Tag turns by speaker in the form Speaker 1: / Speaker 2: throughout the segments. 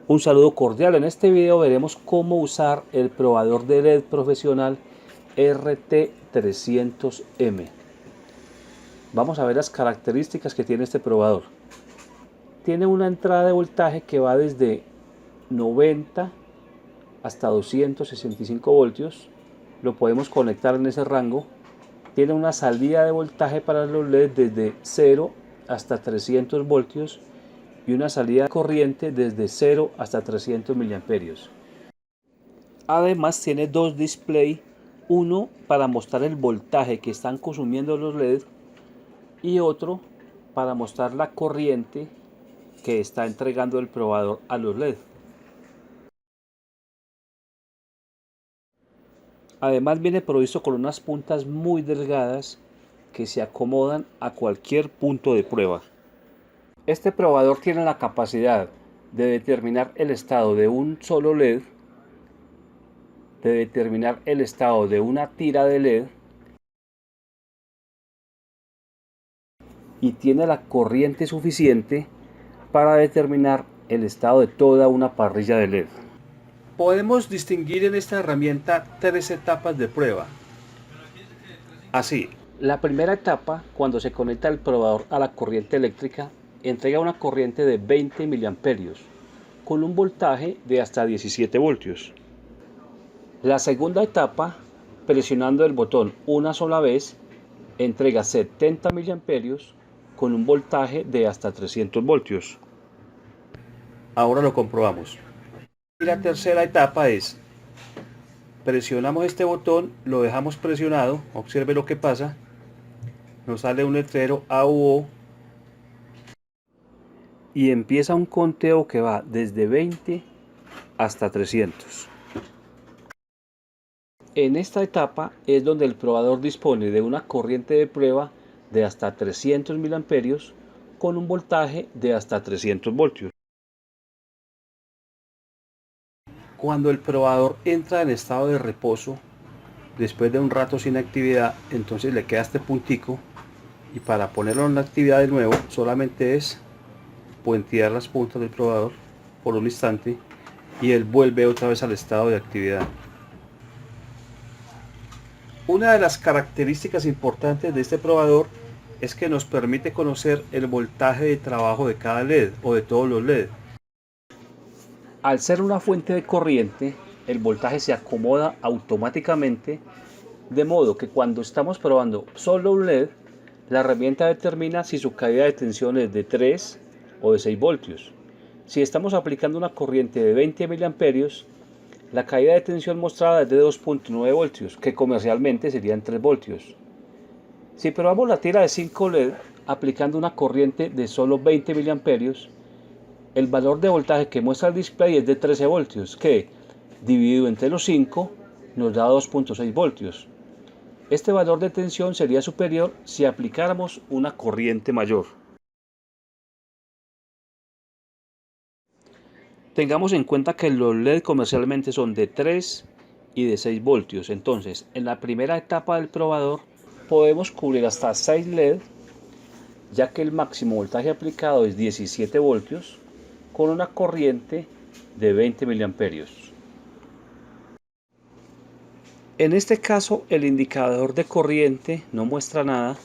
Speaker 1: Un saludo cordial. En este video veremos cómo usar el probador de LED profesional RT300M. Vamos a ver las características que tiene este probador. Tiene una entrada de voltaje que va desde 90 hasta 265 voltios. Lo podemos conectar en ese rango. Tiene una salida de voltaje para los LED desde 0 hasta 300 voltios y una salida de corriente desde 0 hasta 300 miliamperios. Además tiene dos displays, uno para mostrar el voltaje que están consumiendo los LED y otro para mostrar la corriente que está entregando el probador a los LED. Además viene provisto con unas puntas muy delgadas que se acomodan a cualquier punto de prueba. Este probador tiene la capacidad de determinar el estado de un solo LED, de determinar el estado de una tira de LED y tiene la corriente suficiente para determinar el estado de toda una parrilla de LED. Podemos distinguir en esta herramienta tres etapas de prueba. Así, la primera etapa, cuando se conecta el probador a la corriente eléctrica, entrega una corriente de 20 miliamperios con un voltaje de hasta 17 voltios. La segunda etapa, presionando el botón una sola vez, entrega 70 miliamperios con un voltaje de hasta 300 voltios. Ahora lo comprobamos. Y la tercera etapa es, presionamos este botón, lo dejamos presionado, observe lo que pasa, nos sale un letrero A u O y empieza un conteo que va desde 20 hasta 300. En esta etapa es donde el probador dispone de una corriente de prueba de hasta 300 miliamperios con un voltaje de hasta 300 voltios. Cuando el probador entra en estado de reposo, después de un rato sin actividad, entonces le queda este puntico y para ponerlo en actividad de nuevo solamente es puentear las puntas del probador por un instante y él vuelve otra vez al estado de actividad. Una de las características importantes de este probador es que nos permite conocer el voltaje de trabajo de cada LED o de todos los LED. Al ser una fuente de corriente, el voltaje se acomoda automáticamente, de modo que cuando estamos probando solo un LED, la herramienta determina si su caída de tensión es de 3 o de 6 voltios. Si estamos aplicando una corriente de 20 miliamperios, la caída de tensión mostrada es de 2.9 voltios, que comercialmente serían 3 voltios. Si probamos la tira de 5 LED aplicando una corriente de solo 20 miliamperios, el valor de voltaje que muestra el display es de 13 voltios, que dividido entre los 5 nos da 2.6 voltios. Este valor de tensión sería superior si aplicáramos una corriente mayor. Tengamos en cuenta que los LED comercialmente son de 3 y de 6 voltios. Entonces, en la primera etapa del probador podemos cubrir hasta 6 LED, ya que el máximo voltaje aplicado es 17 voltios, con una corriente de 20 miliamperios. En este caso, el indicador de corriente no muestra nada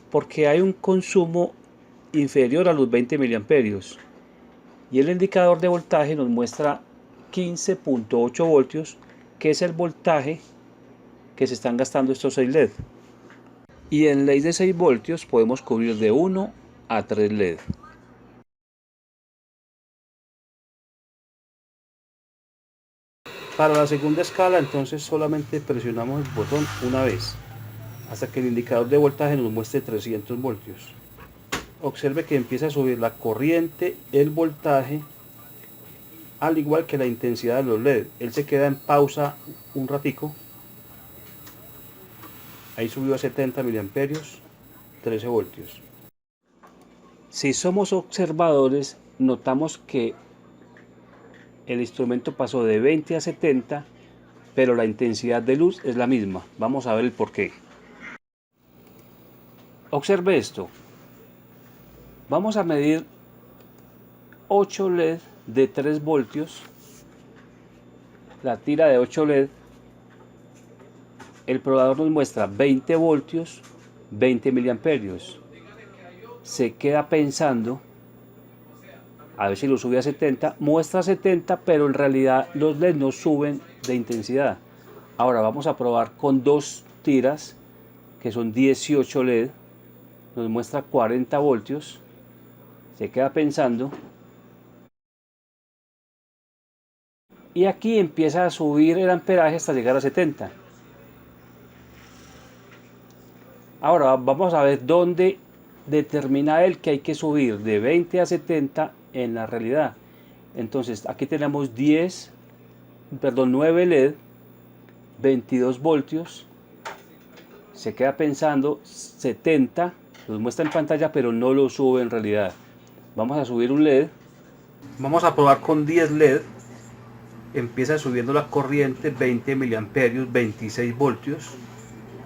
Speaker 1: porque hay un consumo inferior a los 20 miliamperios. Y el indicador de voltaje nos muestra 15.8 voltios, que es el voltaje que se están gastando estos 6 LED. Y en LED de 6 voltios podemos cubrir de 1 a 3 LED. Para la segunda escala, entonces solamente presionamos el botón una vez, hasta que el indicador de voltaje nos muestre 300 voltios. Observe que empieza a subir la corriente, el voltaje, al igual que la intensidad de los LED. Él se queda en pausa un ratico. Ahí subió a 70 miliamperios, 13 voltios. Si somos observadores, notamos que el instrumento pasó de 20 a 70, pero la intensidad de luz es la misma. Vamos a ver el porqué. Observe esto. Vamos a medir 8 LED de 3 voltios, la tira de 8 LED, el probador nos muestra 20 voltios, 20 miliamperios. Se queda pensando, a ver si lo sube a 70, muestra 70, pero en realidad los LED no suben de intensidad. Ahora vamos a probar con 2 tiras, que son 18 LED, nos muestra 40 voltios, se queda pensando, y aquí empieza a subir el amperaje hasta llegar a 70. Ahora vamos a ver dónde determina él que hay que subir de 20 a 70 en la realidad. Entonces aquí tenemos 9 LED, 22 voltios, se queda pensando 70, los muestra en pantalla pero no lo sube en realidad. Vamos a subir un LED, vamos a probar con 10 LED, empieza subiendo la corriente 20 miliamperios, 26 voltios,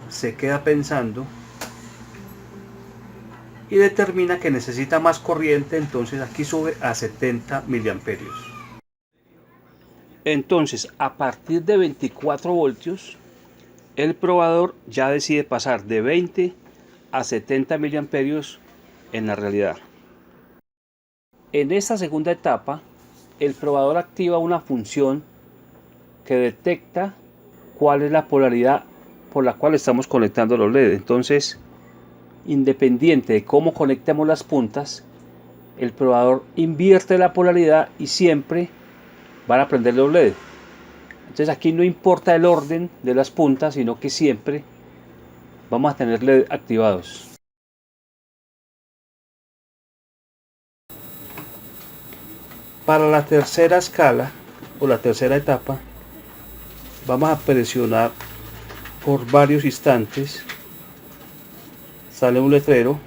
Speaker 1: se queda pensando y determina que necesita más corriente, entonces aquí sube a 70 miliamperios. Entonces a partir de 24 voltios el probador ya decide pasar de 20 a 70 miliamperios en la realidad. En esta segunda etapa el probador activa una función que detecta cuál es la polaridad por la cual estamos conectando los LED. Entonces, independiente de cómo conectemos las puntas, el probador invierte la polaridad y siempre van a prender los LED. Entonces aquí no importa el orden de las puntas, sino que siempre vamos a tener LED activados. Para la tercera escala o la tercera etapa vamos a presionar por varios instantes, sale un letrero,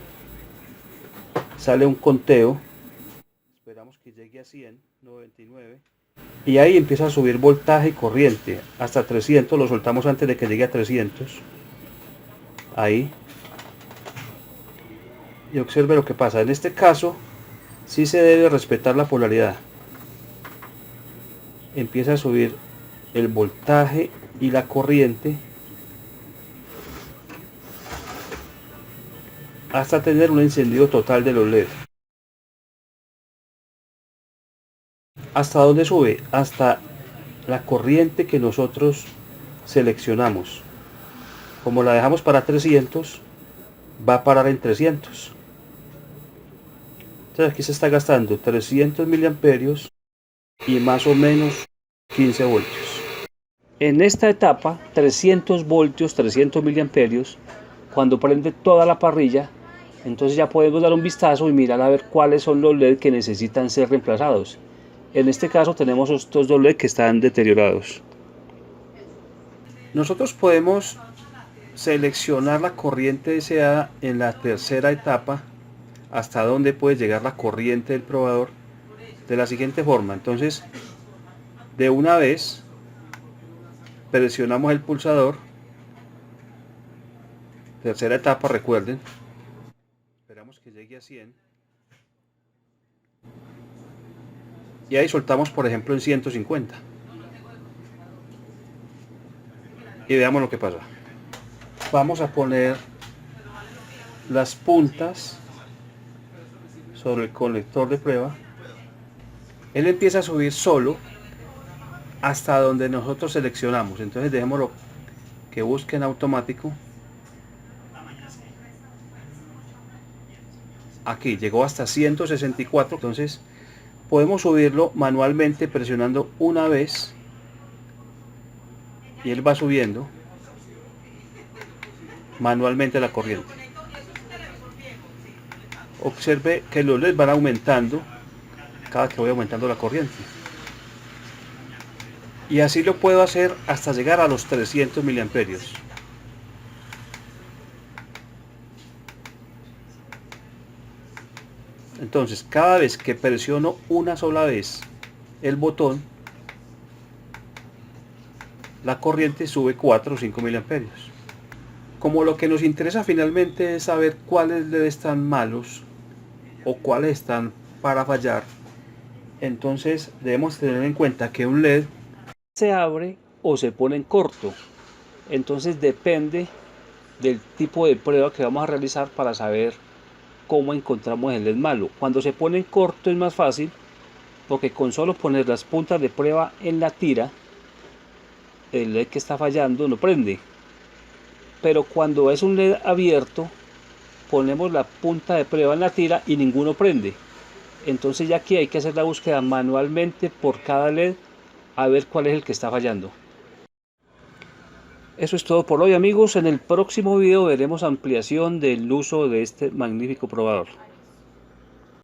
Speaker 1: sale un conteo, esperamos que llegue a 100, 99, y ahí empieza a subir voltaje y corriente hasta 300, lo soltamos antes de que llegue a 300, ahí, y observe lo que pasa. En este caso sí se debe respetar la polaridad, empieza a subir el voltaje y la corriente hasta tener un encendido total de los LED. ¿Hasta dónde sube? Hasta la corriente que nosotros seleccionamos. Como la dejamos para 300, va a parar en 300. Entonces aquí se está gastando 300 miliamperios y más o menos 15 voltios. En esta etapa, 300 voltios, 300 miliamperios, cuando prende toda la parrilla, entonces ya podemos dar un vistazo y mirar a ver cuáles son los LED que necesitan ser reemplazados. En este caso tenemos estos dos LED que están deteriorados. Nosotros podemos seleccionar la corriente deseada en la tercera etapa, hasta dónde puede llegar la corriente del probador, de la siguiente forma. Entonces, de una vez presionamos el pulsador, tercera etapa, recuerden, esperamos que llegue a 100 y ahí soltamos, por ejemplo, en 150 y veamos lo que pasa. Vamos a poner las puntas sobre el conector de prueba. Él empieza a subir solo hasta donde nosotros seleccionamos, entonces dejémoslo que busque en automático. Aquí llegó hasta 164, entonces podemos subirlo manualmente presionando una vez y él va subiendo manualmente la corriente. Observe que los LEDs van aumentando cada que voy aumentando la corriente. Y así lo puedo hacer hasta llegar a los 300 miliamperios. Entonces, cada vez que presiono una sola vez el botón, la corriente sube 4 o 5 miliamperios. Como lo que nos interesa finalmente es saber cuáles LED están malos o cuáles están para fallar, Entonces debemos tener en cuenta que un LED se abre o se pone en corto. Entonces depende del tipo de prueba que vamos a realizar para saber cómo encontramos el LED malo. Cuando se pone en corto es más fácil, porque con solo poner las puntas de prueba en la tira, el LED que está fallando no prende. Pero cuando es un LED abierto, ponemos la punta de prueba en la tira y ninguno prende. Entonces ya aquí hay que hacer la búsqueda manualmente por cada LED a ver cuál es el que está fallando. Eso es todo por hoy, amigos. En el próximo video veremos ampliación del uso de este magnífico probador.